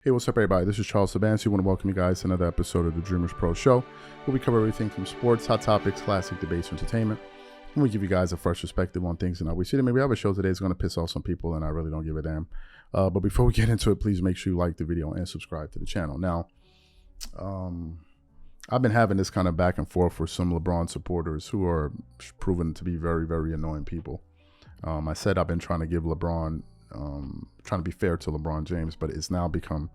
Hey, what's up, everybody? This is Charles Sabansi. I want to welcome you guys to another episode of the Dreamerspro Show, where we cover everything from sports, hot topics, classic debates, entertainment, and we give you guys a fresh perspective on things. And we see that maybe we have a show today that's going to piss off some people, and I really don't give a damn. But before we get into it, please make sure you like the video and subscribe to the channel. Now, I've been having this kind of back and forth with some LeBron supporters who are proven to be very, very annoying people. I said I've been trying to give LeBron, trying to be fair to LeBron James, but it's now become,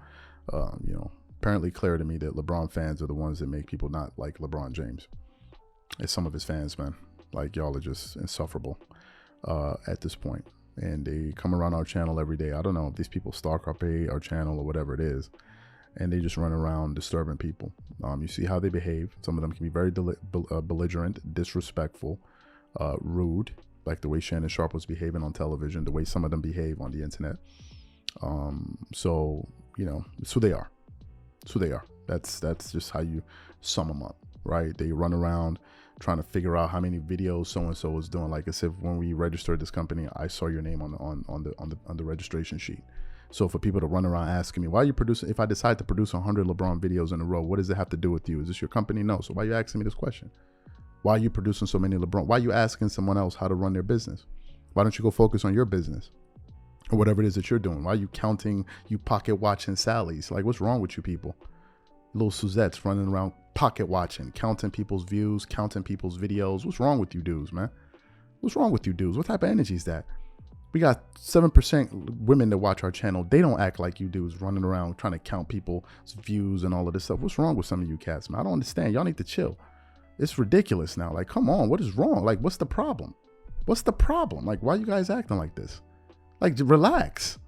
apparently clear to me that LeBron fans are the ones that make people not like LeBron James. It's some of his fans, man. Like, y'all are just insufferable at this point. And they come around our channel every day. I don't know if these people stalk our channel or whatever it is. And they just run around disturbing people. You see how they behave. Some of them can be very belligerent, disrespectful, rude, like the way Shannon Sharpe was behaving on television, the way some of them behave on the internet. So, it's who they are. It's who they are. That's just how you sum them up, right? They run around trying to figure out how many videos so-and-so is doing. Like I said, when we registered this company, I saw your name on the registration sheet. So for people to run around asking me, why are you producing, if I decide to produce 100 LeBron videos in a row, what does it have to do with you? Is this your company? No. So why are you asking me this question? Why are you producing so many LeBron? Why are you asking someone else how to run their business? Why don't you go focus on your business or whatever it is that you're doing? Why are you pocket watching Sally's? Like, what's wrong with you people? Little Suzettes running around pocket watching, counting people's views, counting people's videos. What's wrong with you dudes, man? What's wrong with you dudes? What type of energy is that? We got 7% women that watch our channel. They don't act like you dudes running around trying to count people's views and all of this stuff. What's wrong with some of you cats, man? I don't understand. Y'all need to chill. It's ridiculous now. Like, come on, what is wrong? Like, what's the problem? What's the problem? Like, why are you guys acting like this? Like, relax.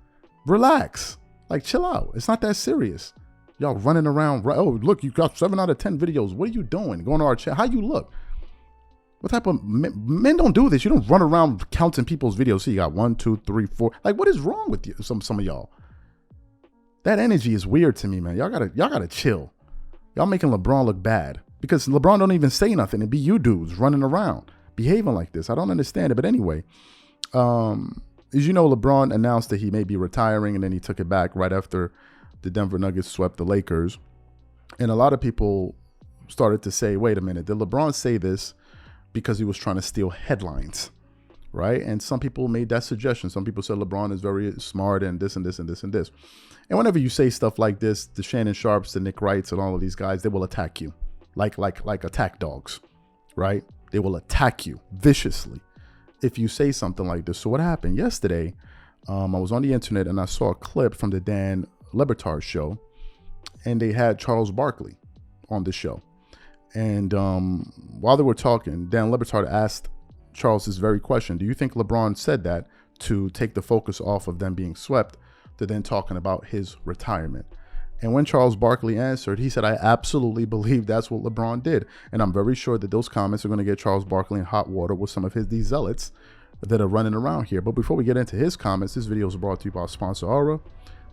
Like, chill out. It's not that serious. Y'all running around. Oh, look, you got 7 out of 10 videos. What are you doing? Going to our channel. How you look? What type of men don't do this? You don't run around counting people's videos. See, you got 1, 2, 3, 4. Like, what is wrong with you? Some of y'all. That energy is weird to me, man. Y'all gotta chill. Y'all making LeBron look bad because LeBron don't even say nothing. It be you dudes running around behaving like this. I don't understand it. But anyway, as you know, LeBron announced that he may be retiring, and then he took it back right after the Denver Nuggets swept the Lakers. And a lot of people started to say, wait a minute, did LeBron say this because he was trying to steal headlines, right? And some people made that suggestion. Some people said LeBron is very smart and this and this and this and this. And whenever you say stuff like this, the Shannon Sharps, the Nick Wrights, and all of these guys, they will attack you like attack dogs, right? They will attack you viciously if you say something like this. So what happened yesterday, I was on the internet and I saw a clip from the Dan Lebron show, and they had Charles Barkley on the show. And while they were talking, Dan Lebron asked Charles this very question. Do you think LeBron said that to take the focus off of them being swept to then talking about his retirement? And when Charles Barkley answered, he said, I absolutely believe that's what LeBron did. And I'm very sure that those comments are going to get Charles Barkley in hot water with some of these zealots that are running around here. But before we get into his comments, this video is brought to you by our sponsor, Aura,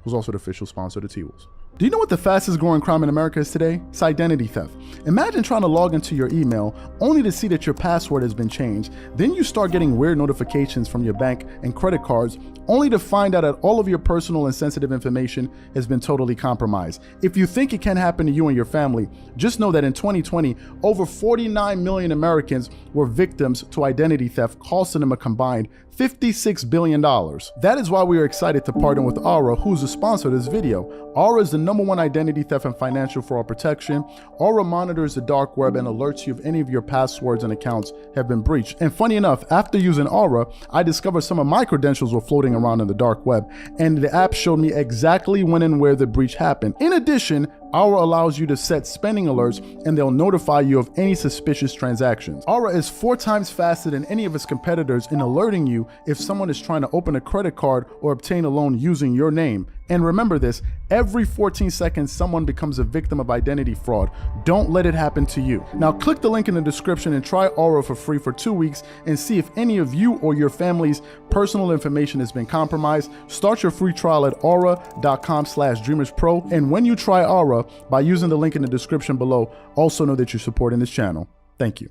who's also the official sponsor of the T-Wolves. Do you know what the fastest growing crime in America is today? It's identity theft. Imagine trying to log into your email only to see that your password has been changed. Then you start getting weird notifications from your bank and credit cards only to find out that all of your personal and sensitive information has been totally compromised. If you think it can happen to you and your family, just know that in 2020, over 49 million Americans were victims to identity theft, costing them a combined $56 billion. That is why we are excited to partner with Aura, who's the sponsor of this video. Aura is the #1 identity theft and financial fraud protection. Aura monitors the dark web and alerts you if any of your passwords and accounts have been breached. And funny enough, after using Aura, I discovered some of my credentials were floating around in the dark web, and the app showed me exactly when and where the breach happened. In addition, Aura allows you to set spending alerts, and they'll notify you of any suspicious transactions. Aura is 4 times faster than any of its competitors in alerting you if someone is trying to open a credit card or obtain a loan using your name. And remember this, every 14 seconds, someone becomes a victim of identity fraud. Don't let it happen to you. Now click the link in the description and try Aura for free for 2 weeks and see if any of you or your family's personal information has been compromised. Start your free trial at aura.com/dreamerspro. And when you try Aura by using the link in the description below, also know that you're supporting this channel. Thank you.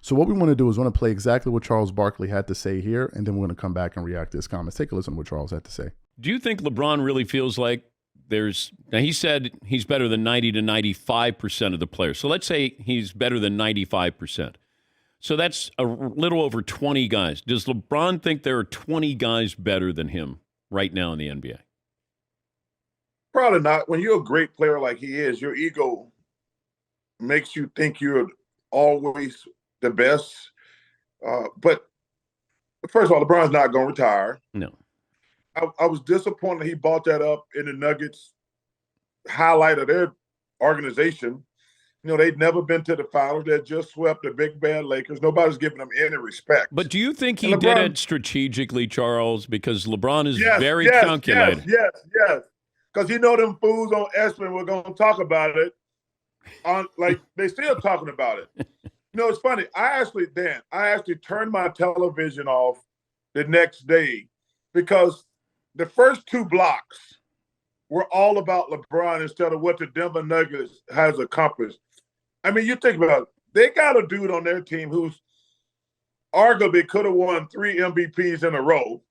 So what we want to do is want to play exactly what Charles Barkley had to say here, and then we're going to come back and react to his comments. Take a listen to what Charles had to say. Do you think LeBron really feels like now he said he's better than 90 to 95% of the players. So let's say he's better than 95%. So that's a little over 20 guys. Does LeBron think there are 20 guys better than him right now in the NBA? Probably not. When you're a great player like he is, your ego makes you think you're always the best. But first of all, LeBron's not going to retire. No. I was disappointed he brought that up in the Nuggets highlight of their organization. You know, they'd never been to the finals. They just swept the big bad Lakers. Nobody's giving them any respect. But do you think he did it strategically, Charles? Because LeBron is very calculated. Yes. Because you know them fools on ESPN were going to talk about it. Like, they still talking about it. You know, it's funny. I actually turned my television off the next day because the first two blocks were all about LeBron instead of what the Denver Nuggets has accomplished. I mean, you think about it. They got a dude on their team who's arguably could have won 3 MVPs in a row,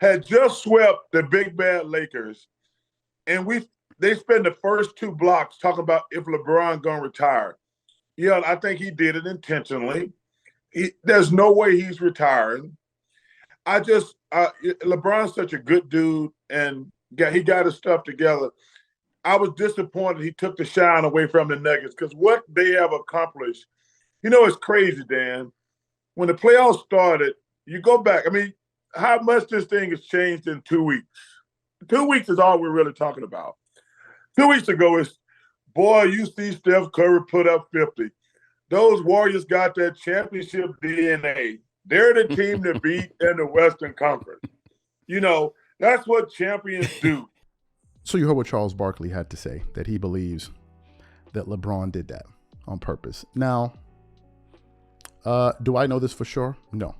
had just swept the big bad Lakers, and they spend the first two blocks talking about if LeBron gonna retire. Yeah, I think he did it intentionally. There's no way he's retiring. LeBron's such a good dude, and he got his stuff together. I was disappointed he took the shine away from the Nuggets because what they have accomplished, you know, it's crazy, Dan. When the playoffs started, you go back. I mean, how much this thing has changed in 2 weeks. 2 weeks is all we're really talking about. 2 weeks ago is, boy, you see Steph Curry put up 50. Those Warriors got that championship DNA. They're the team to beat in the Western Conference. You know, that's what champions do. So you heard what Charles Barkley had to say, that he believes that LeBron did that on purpose. Now, do I know this for sure? No,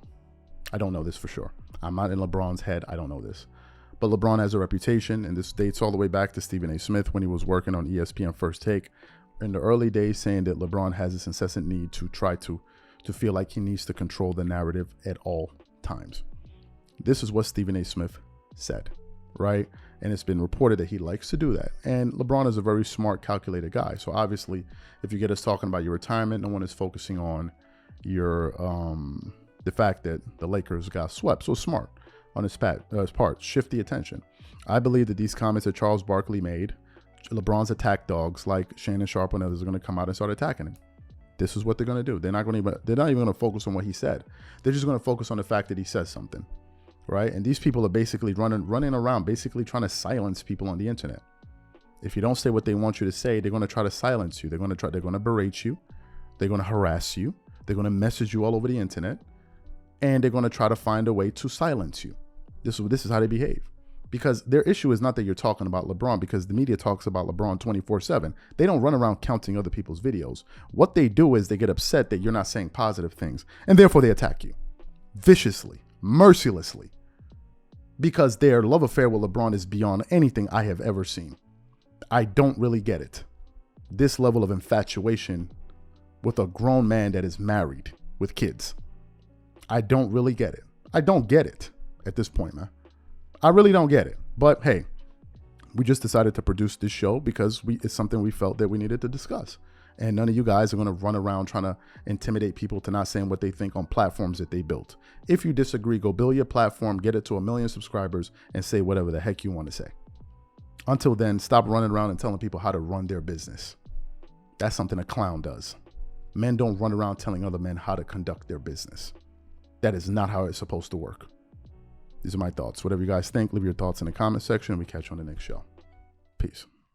I don't know this for sure. I'm not in LeBron's head. I don't know this. But LeBron has a reputation, and this dates all the way back to Stephen A. Smith when he was working on ESPN First Take in the early days, saying that LeBron has this incessant need to try to feel like he needs to control the narrative at all times. This is what Stephen A. Smith said, right? And it's been reported that he likes to do that. And LeBron is a very smart, calculated guy. So obviously, if you get us talking about your retirement, no one is focusing on your the fact that the Lakers got swept. So smart on his part. Shift the attention. I believe that these comments that Charles Barkley made, LeBron's attack dogs like Shannon Sharpe and others are going to come out and start attacking him. This is what they're going to do. They're not even going to focus on what he said. They're just going to focus on the fact that he says something. Right? And these people are basically running around, basically trying to silence people on the internet. If you don't say what they want you to say, they're going to try to silence you. They're going to berate you. They're going to harass you. They're going to message you all over the internet. And they're going to try to find a way to silence you. This is how they behave. Because their issue is not that you're talking about LeBron, because the media talks about LeBron 24/7. They don't run around counting other people's videos. What they do is they get upset that you're not saying positive things. And therefore they attack you. Viciously. Mercilessly, because their love affair with LeBron is beyond anything I have ever seen. I don't really get it. This level of infatuation with a grown man that is married with kids. I don't really get it. I don't get it at this point, man. I really don't get it. But hey, we just decided to produce this show because it's something we felt that we needed to discuss. And none of you guys are going to run around trying to intimidate people to not saying what they think on platforms that they built. If you disagree, go build your platform, get it to 1 million subscribers, and say whatever the heck you want to say. Until then, stop running around and telling people how to run their business. That's something a clown does. Men don't run around telling other men how to conduct their business. That is not how it's supposed to work. These are my thoughts. Whatever you guys think, leave your thoughts in the comment section, and we catch you on the next show. Peace.